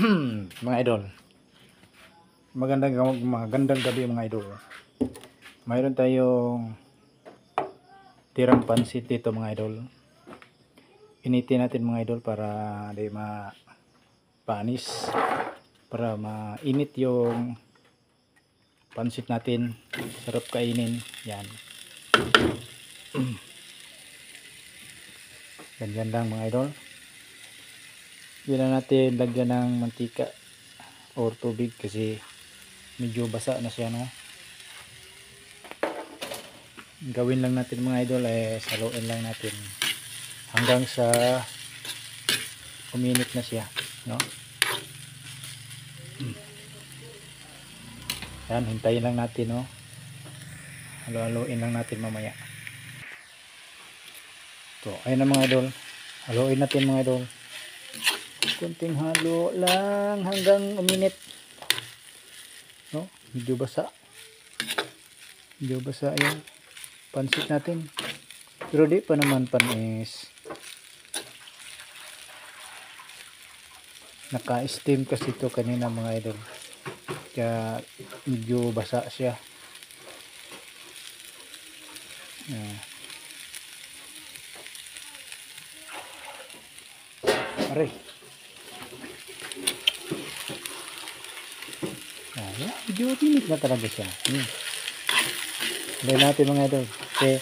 Mga idol, magandang gabi mga idol. Mayroon tayong tirang pansit dito mga idol. Initin natin mga idol para di mapanis, para mainit yung pansit natin. Sarap kainin. Yan. Ganyan lang mga idol. Hindi na natin lagyan ng mantika or tubig kasi medyo basa na siya, no? Gawin lang natin mga idol saluin lang natin hanggang sa uminit na siya, no? Yan, hintayin lang natin, no? Halo-haloin lang natin mamaya. So, ayun na mga idol. Haluin natin mga idol. Kunting halo lang hanggang uminit, no? Medyo basa yung pansit natin, pero di pa naman panis. Naka-steam kasi ito kanina mga idol, kaya medyo basa siya. Aray, medyo pinit na talaga siya. Hintay natin mga idol kasi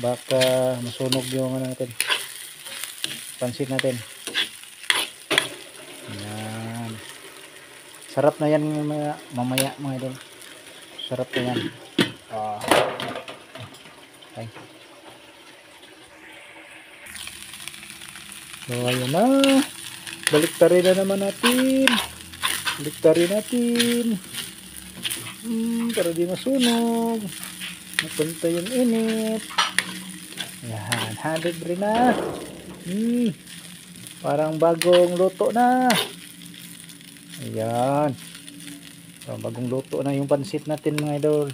baka masunog yung ano natin, pansit natin. Yan, sarap na yan mamaya mga idol, sarap na yan. Okay. So ayun na, baliktarin na naman natin, para di masunog, napunta yung init. Yan, libre na. Parang bagong luto na. Ayan, bagong luto na yung pansit natin mga idol.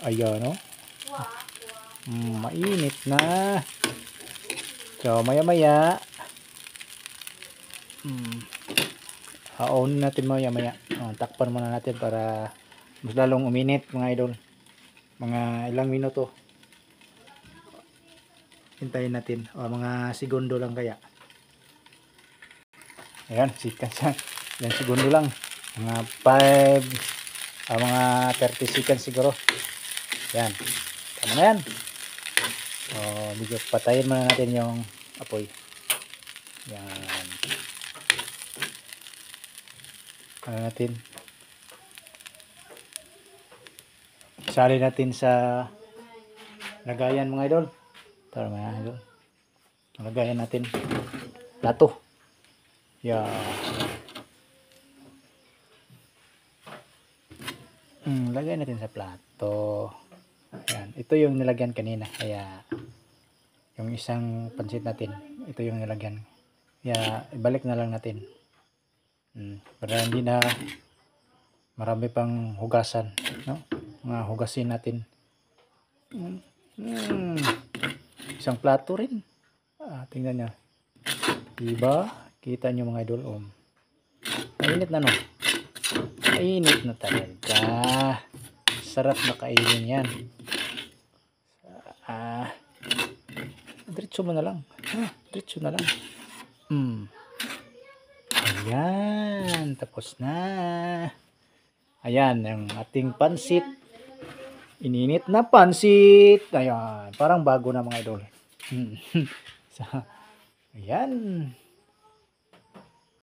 Ayan, no? Mainit na. So maya maya haon natin maya. Takpan muna natin para mas lalong uminit mga idol. Mga ilang minuto hintayin natin, o mga segundo lang kaya. Ayan, ilang segundo lang, mga 5 mga 30 seconds siguro. Yan, tama na yan. Medyo patayin muna natin yung apoy. Yan, ano natin, isali natin sa lagayan mga idol. Tara mga idol, lagayan natin plato. Yan, lagay natin sa plato. Yan, ito yung nilagyan kanina, kaya yung isang pansit natin, ito yung nilagyan. Kaya ibalik na lang natin, para hindi na marami pang hugasan, no? Mga hugasin natin. Isang plato rin. Tingnan nyo, diba? Kita nyo mga idol, mainit na, no? Mainit na talaga. Sarap na kainin yan. Diretso mo na lang. Diretso na lang. Ayan, tapos na. Ayan, yung ating pansit. Ininit na pansit. Ayan, parang bago na mga idol. So, ayan.